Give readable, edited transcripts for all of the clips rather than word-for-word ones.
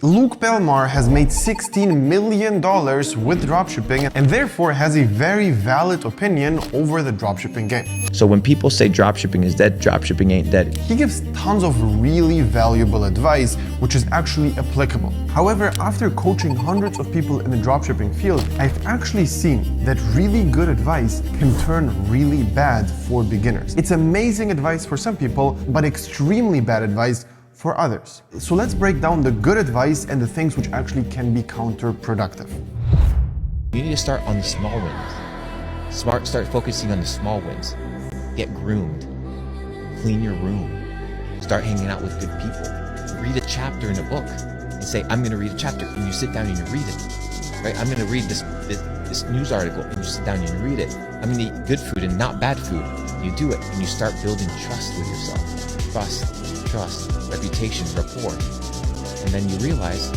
Luke Belmar has made $16 million with dropshipping and therefore has a very valid opinion over the dropshipping game. So when people say dropshipping is dead, dropshipping ain't dead. He gives tons of really valuable advice, which is actually applicable. However, after coaching hundreds of people in the dropshipping field, I've actually seen that really good advice can turn really bad for beginners. It's amazing advice for some people, but extremely bad advice for others. So let's break down the good advice and the things which actually can be counterproductive. You need to start on the small wins. Start focusing on the small wins. Get groomed. Clean your room. Start hanging out with good people. Read a chapter in a book and say, I'm going to read a chapter, and you sit down and you read it. Right? I'm going to read this news article, and you sit down and you read it. I'm going to eat good food and not bad food. You do it, and you start building trust with yourself. Trust, reputation, rapport. And then you realize,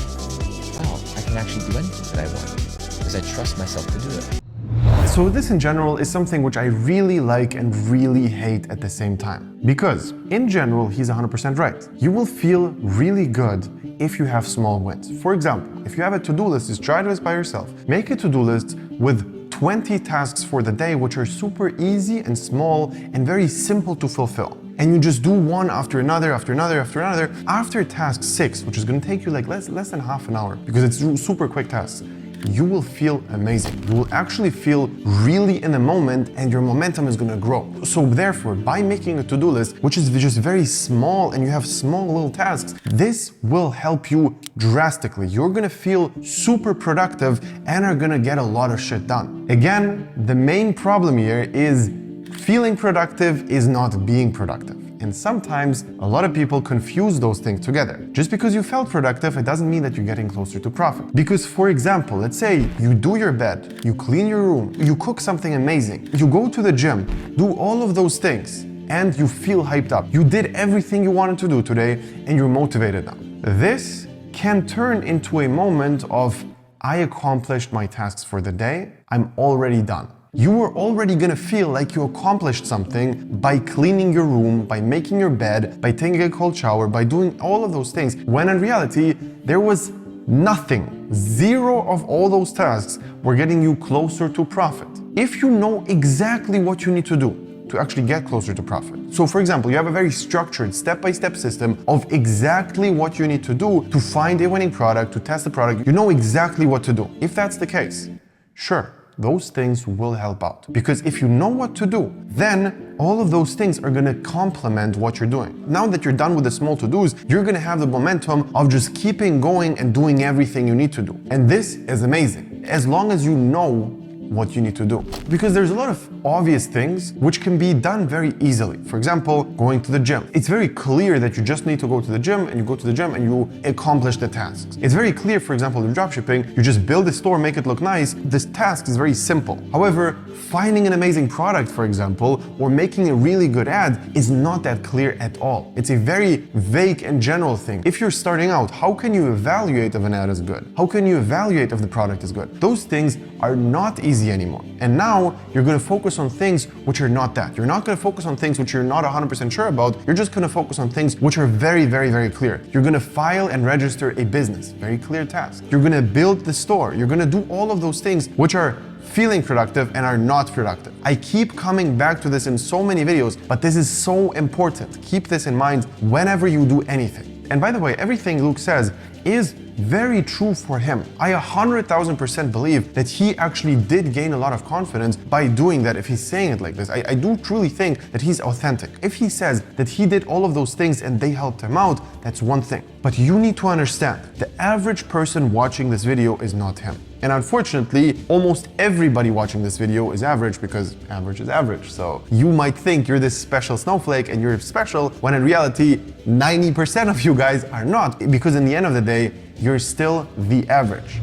wow, I can actually do anything that I want because I trust myself to do it. So this in general is something which I really like and really hate at the same time. Because in general, he's 100% right. You will feel really good if you have small wins. For example, if you have a to-do list, just try this by yourself. Make a to-do list with 20 tasks for the day, which are super easy and small and very simple to fulfill. And you just do one after another, after another, after another. After task 6, which is gonna take you like less than half an hour, because it's super quick tasks, you will feel amazing. You will actually feel really in the moment and your momentum is gonna grow. So therefore, by making a to-do list, which is just very small and you have small little tasks, this will help you drastically. You're gonna feel super productive and are gonna get a lot of shit done. Again, the main problem here is feeling productive is not being productive. And sometimes a lot of people confuse those things together. Just because you felt productive, it doesn't mean that you're getting closer to profit. Because for example, let's say you do your bed, you clean your room, you cook something amazing, you go to the gym, do all of those things, and you feel hyped up. You did everything you wanted to do today and you're motivated now. This can turn into a moment of, I accomplished my tasks for the day, I'm already done. You are already gonna feel like you accomplished something by cleaning your room, by making your bed, by taking a cold shower, by doing all of those things, when in reality, there was nothing. Zero of all those tasks were getting you closer to profit. If you know exactly what you need to do to actually get closer to profit. So for example, you have a very structured step-by-step system of exactly what you need to do to find a winning product, to test the product. You know exactly what to do. If that's the case, sure, those things will help out. Because if you know what to do, then all of those things are gonna complement what you're doing. Now that you're done with the small to-dos, you're gonna have the momentum of just keeping going and doing everything you need to do. And this is amazing, as long as you know what you need to do. Because there's a lot of obvious things which can be done very easily. For example, going to the gym. It's very clear that you just need to go to the gym and you go to the gym and you accomplish the tasks. It's very clear, for example, in dropshipping, you just build a store, make it look nice. This task is very simple. However, finding an amazing product, for example, or making a really good ad is not that clear at all. It's a very vague and general thing. If you're starting out, how can you evaluate if an ad is good? How can you evaluate if the product is good? Those things are not easy anymore. And now you're gonna focus on things which are not that. You're not gonna focus on things which you're not 100% sure about. You're just gonna focus on things which are very, very, very clear. You're gonna file and register a business, very clear task. You're gonna build the store. You're gonna do all of those things which are feeling productive and are not productive. I keep coming back to this in so many videos, but this is so important. Keep this in mind whenever you do anything. And by the way, everything Luke says is very true for him. I 100,000% believe that he actually did gain a lot of confidence by doing that if he's saying it like this. I do truly think that he's authentic. If he says that he did all of those things and they helped him out, that's one thing. But you need to understand, the average person watching this video is not him. And unfortunately, almost everybody watching this video is average because average is average. So you might think you're this special snowflake and you're special when in reality, 90% of you guys are not, because in the end of the day, you're still the average.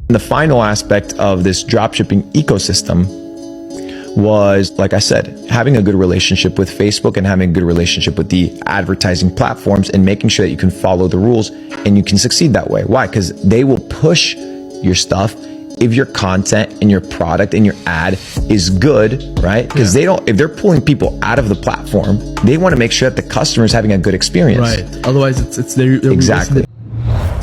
The final aspect of this dropshipping ecosystem was, like I said, having a good relationship with Facebook and having a good relationship with the advertising platforms and making sure that you can follow the rules and you can succeed that way. Why? Because they will push your stuff if your content and your product and your ad is good, right? Because if they're pulling people out of the platform, they want to make sure that the customer is having a good experience. Right. Otherwise, it's their exactly.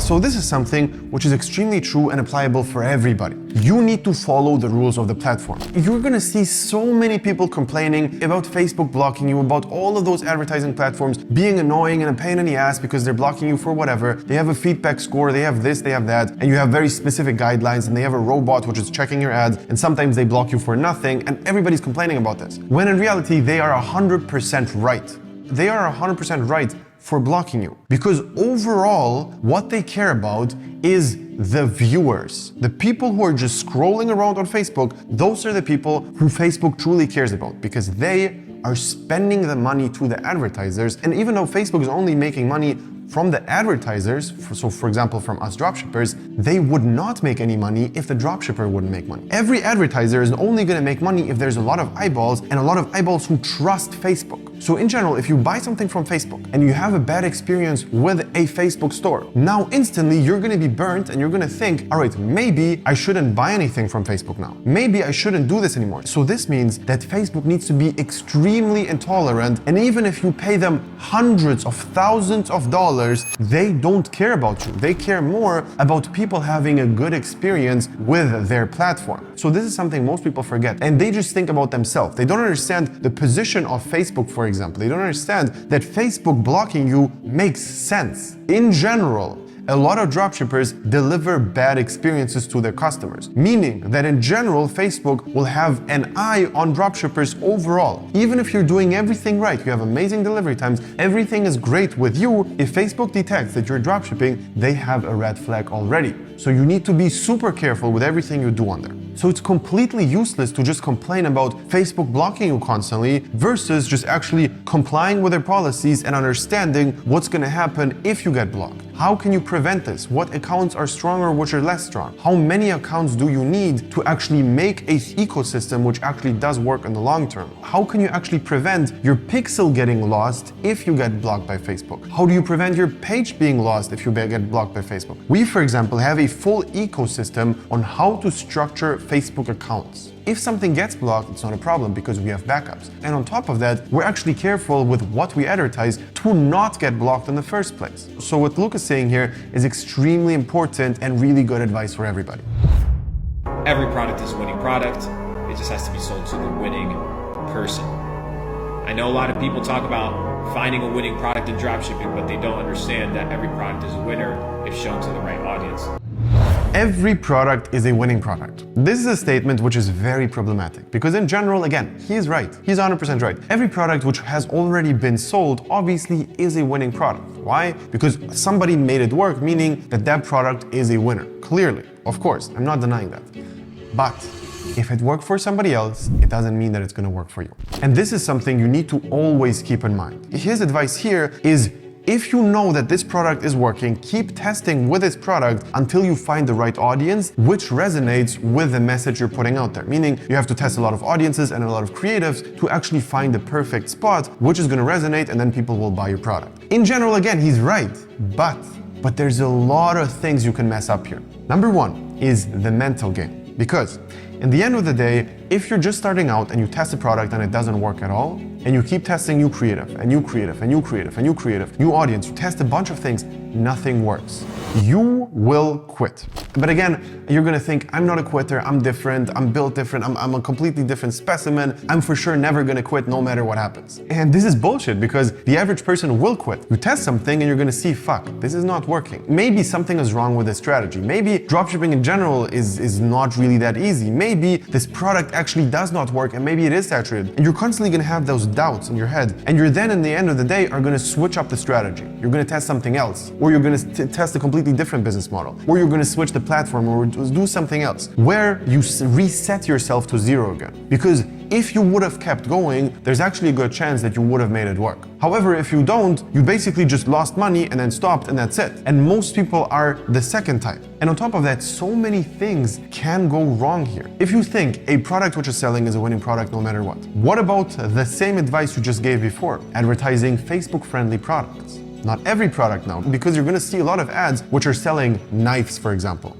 So this is something which is extremely true and applicable for everybody. You need to follow the rules of the platform. You're gonna see so many people complaining about Facebook blocking you, about all of those advertising platforms being annoying and a pain in the ass because they're blocking you for whatever. They have a feedback score, they have this, they have that, and you have very specific guidelines, and they have a robot which is checking your ads, and sometimes they block you for nothing, and everybody's complaining about this. When in reality, they are 100% right. They are 100% right for blocking you. Because overall, what they care about is the viewers. The people who are just scrolling around on Facebook, those are the people who Facebook truly cares about, because they are spending the money to the advertisers. And even though Facebook is only making money from the advertisers, so for example from us dropshippers, they would not make any money if the dropshipper wouldn't make money. Every advertiser is only going to make money if there's a lot of eyeballs, and a lot of eyeballs who trust Facebook. So in general, if you buy something from Facebook and you have a bad experience with a Facebook store, now instantly you're going to be burnt and you're going to think, all right, maybe I shouldn't buy anything from Facebook now. Maybe I shouldn't do this anymore. So this means that Facebook needs to be extremely intolerant, and even if you pay them hundreds of thousands of dollars, they don't care about you. They care more about people having a good experience with their platform. So this is something most people forget, and they just think about themselves. They don't understand the position of Facebook, for example. They don't understand that Facebook blocking you makes sense. In general, a lot of dropshippers deliver bad experiences to their customers, meaning that in general, Facebook will have an eye on dropshippers overall. Even if you're doing everything right, you have amazing delivery times, everything is great with you, if Facebook detects that you're dropshipping, they have a red flag already. So you need to be super careful with everything you do on there. So it's completely useless to just complain about Facebook blocking you constantly versus just actually complying with their policies and understanding what's going to happen if you get blocked. How can you prevent this? What accounts are stronger, which are less strong? How many accounts do you need to actually make an ecosystem which actually does work in the long term? How can you actually prevent your pixel getting lost if you get blocked by Facebook? How do you prevent your page being lost if you get blocked by Facebook? We, for example, have a full ecosystem on how to structure Facebook accounts. If something gets blocked, it's not a problem because we have backups. And on top of that, we're actually careful with what we advertise to not get blocked in the first place. So what Luke is saying here is extremely important and really good advice for everybody. Every product is a winning product. It just has to be sold to the winning person. I know a lot of people talk about finding a winning product in dropshipping, but they don't understand that every product is a winner if shown to the right audience. Every product is a winning product. This is a statement which is very problematic because in general, again, he is right. He's 100% right. Every product which has already been sold obviously is a winning product. Why? Because somebody made it work, meaning that that product is a winner. Clearly, of course, I'm not denying that. But if it worked for somebody else, it doesn't mean that it's going to work for you. And this is something you need to always keep in mind. His advice here is, if you know that this product is working, keep testing with this product until you find the right audience which resonates with the message you're putting out there. Meaning you have to test a lot of audiences and a lot of creatives to actually find the perfect spot which is going to resonate, and then people will buy your product. In general, again, he's right, but there's a lot of things you can mess up here. Number one is the mental game. Because in the end of the day, if you're just starting out and you test a product and it doesn't work at all, and you keep testing new creative, and new creative, and new creative, and new creative, new audience, you test a bunch of things, nothing works. You will quit. But again, you're gonna think, I'm not a quitter, I'm different, I'm built different, I'm a completely different specimen, I'm for sure never gonna quit no matter what happens. And this is bullshit because the average person will quit. You test something and you're gonna see, fuck, this is not working. Maybe something is wrong with the strategy. Maybe dropshipping in general is not really that easy. Maybe this product actually does not work and maybe it is saturated. And you're constantly gonna have those doubts in your head. And you're then, in the end of the day, are gonna switch up the strategy. You're gonna test something else, or you're gonna test a completely different business model, or you're gonna switch the platform, or do something else, where you reset yourself to zero again. Because if you would have kept going, there's actually a good chance that you would have made it work. However, if you don't, you basically just lost money and then stopped and that's it. And most people are the second type. And on top of that, so many things can go wrong here. If you think a product which is selling is a winning product no matter what about the same advice you just gave before? Advertising Facebook-friendly products. Not every product now, because you're gonna see a lot of ads which are selling knives, for example.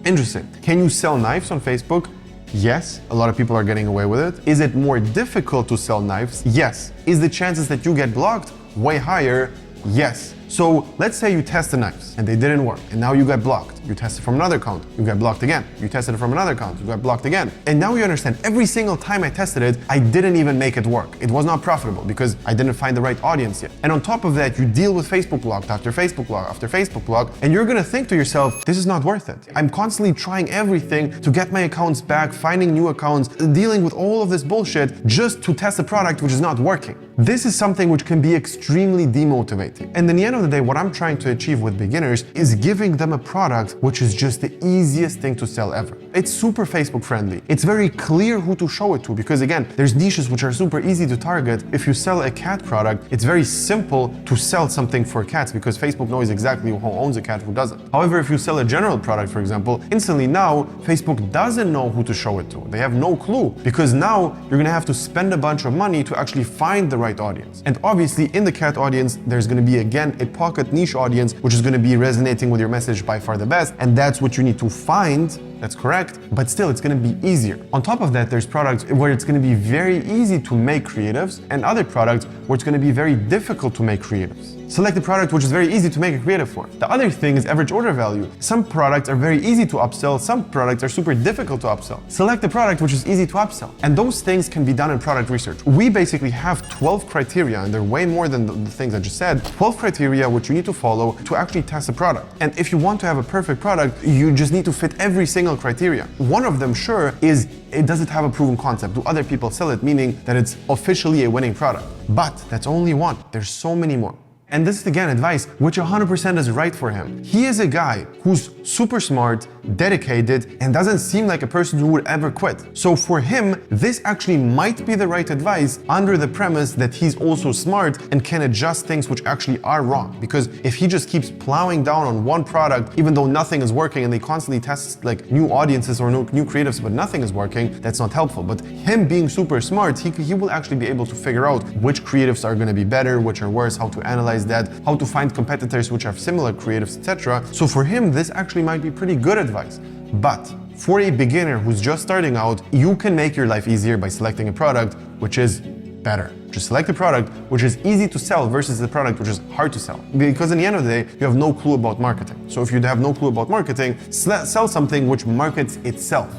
Interesting. Can you sell knives on Facebook? Yes, a lot of people are getting away with it. Is it more difficult to sell knives? Yes. Is the chances that you get blocked way higher? Yes. So let's say you test the knives and they didn't work and now you got blocked. You tested from another account, you got blocked again. You tested it from another account, you got blocked again. And now you understand every single time I tested it, I didn't even make it work. It was not profitable because I didn't find the right audience yet. And on top of that, you deal with Facebook block after Facebook block after Facebook block, and you're gonna think to yourself, this is not worth it. I'm constantly trying everything to get my accounts back, finding new accounts, dealing with all of this bullshit just to test a product which is not working. This is something which can be extremely demotivating. And in the end of the day, what I'm trying to achieve with beginners is giving them a product which is just the easiest thing to sell ever. It's super Facebook friendly. It's very clear who to show it to because again, there's niches which are super easy to target. If you sell a cat product, it's very simple to sell something for cats because Facebook knows exactly who owns a cat, who doesn't. However, if you sell a general product, for example, instantly now Facebook doesn't know who to show it to. They have no clue because now you're gonna have to spend a bunch of money to actually find the right audience. And obviously in the cat audience, there's gonna be again a pocket niche audience which is gonna be resonating with your message by far the best, and that's what you need to find. That's correct, but still it's gonna be easier. On top of that, there's products where it's gonna be very easy to make creatives and other products where it's gonna be very difficult to make creatives. Select a product which is very easy to make a creative for. The other thing is average order value. Some products are very easy to upsell, some products are super difficult to upsell. Select a product which is easy to upsell. And those things can be done in product research. We basically have 12 criteria, and they're way more than the things I just said. 12 criteria which you need to follow to actually test a product. And if you want to have a perfect product, you just need to fit every single criteria. One of them, sure, is does it have a proven concept? Do other people sell it? Meaning that it's officially a winning product. But that's only one. There's so many more. And this is again advice which 100% is right for him. He is a guy who's super smart, dedicated, and doesn't seem like a person who would ever quit. So for him, this actually might be the right advice under the premise that he's also smart and can adjust things which actually are wrong. Because if he just keeps plowing down on one product, even though nothing is working and they constantly test like new audiences or new creatives, but nothing is working, that's not helpful. But him being super smart, he will actually be able to figure out which creatives are gonna be better, which are worse, how to analyze that, how to find competitors which have similar creatives, etc. So for him, this actually might be pretty good advice. But for a beginner who's just starting out, you can make your life easier by selecting a product which is better. Just select a product which is easy to sell versus the product which is hard to sell. Because in the end of the day, you have no clue about marketing. So if you have no clue about marketing, sell something which markets itself.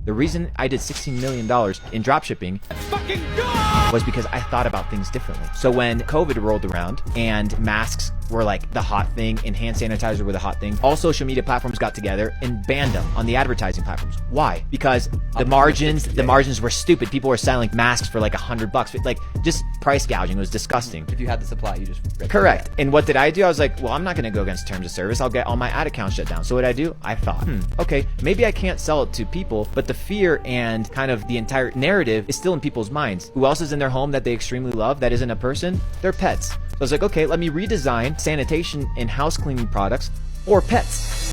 The reason I did $16 million in dropshipping was because I thought about things differently. So when COVID rolled around and masks were like the hot thing and hand sanitizer were the hot thing, all social media platforms got together and banned them on the advertising platforms. Why? Because the margins were stupid. People were selling masks for like $100. Like just price gouging was disgusting. If you had the supply, you just correct. And what did I do? I was like, well, I'm not going to go against terms of service. I'll get all my ad accounts shut down. So what did I do? I thought, okay, maybe I can't sell it to people, but the fear and kind of the entire narrative is still in people's minds. Who else is in their home that they extremely love that isn't a person? They're pets. So I was like, okay, let me redesign sanitation and house cleaning products for pets.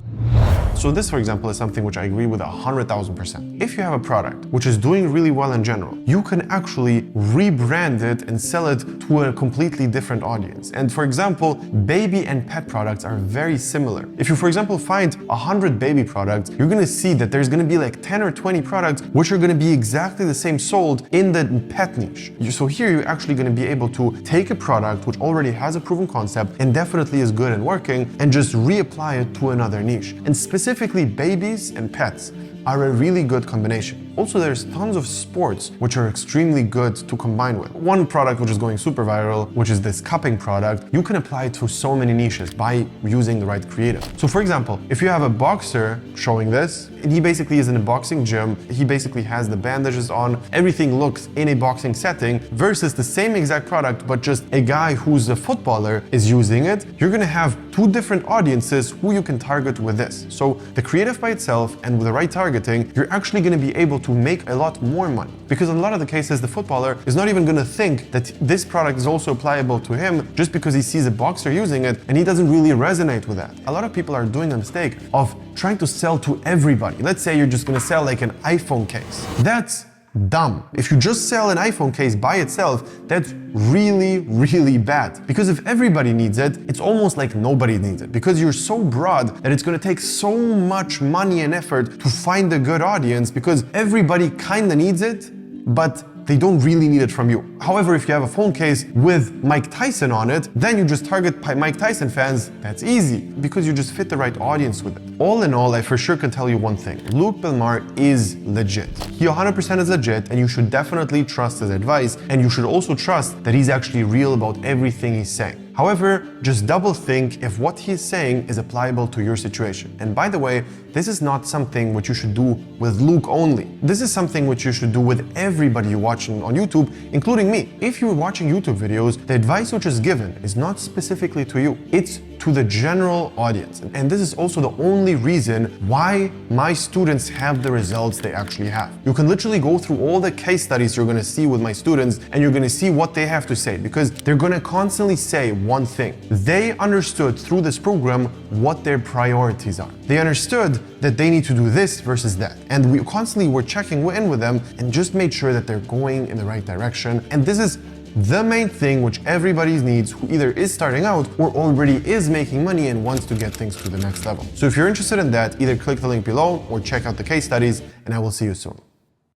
So this, for example, is something which I agree with 100,000%. If you have a product which is doing really well in general, you can actually rebrand it and sell it to a completely different audience. And for example, baby and pet products are very similar. If you, for example, find 100 baby products, you're gonna see that there's gonna be like 10 or 20 products which are gonna be exactly the same sold in the pet niche. So here you're actually gonna be able to take a product which already has a proven concept and definitely is good and working and just reapply it to another niche. And specifically babies and pets are a really good combination. Also, there's tons of sports which are extremely good to combine with. One product which is going super viral, which is this cupping product, you can apply it to so many niches by using the right creative. So for example, if you have a boxer showing this, and he basically is in a boxing gym, he basically has the bandages on, everything looks in a boxing setting, versus the same exact product, but just a guy who's a footballer is using it, you're gonna have two different audiences who you can target with this. So the creative by itself and with the right targeting, you're actually gonna be able to make a lot more money. Because in a lot of the cases, the footballer is not even gonna think that this product is also applicable to him just because he sees a boxer using it and he doesn't really resonate with that. A lot of people are doing the mistake of trying to sell to everybody. Let's say you're just gonna sell like an iPhone case. That's dumb. If you just sell an iPhone case by itself, that's really, really bad. Because if everybody needs it, it's almost like nobody needs it. Because you're so broad that it's gonna take so much money and effort to find a good audience because everybody kinda needs it, but they don't really need it from you. However, if you have a phone case with Mike Tyson on it, then you just target Mike Tyson fans. That's easy because you just fit the right audience with it. All in all, I for sure can tell you one thing. Luke Belmar is legit. He 100% is legit, and you should definitely trust his advice, and you should also trust that he's actually real about everything he's saying. However, just double think if what he's saying is applicable to your situation. And by the way, this is not something which you should do with Luke only. This is something which you should do with everybody you watch on YouTube, including me. If you're watching YouTube videos, the advice which is given is not specifically to you. It's to the general audience. And this is also the only reason why my students have the results they actually have. You can literally go through all the case studies you're gonna see with my students, and you're gonna see what they have to say, because they're gonna constantly say one thing. They understood through this program what their priorities are. They understood that they need to do this versus that. And we constantly were checking in with them and just made sure that they're going in the right direction. And this is the main thing which everybody needs who either is starting out or already is making money and wants to get things to the next level. So if you're interested in that, either click the link below or check out the case studies, and I will see you soon.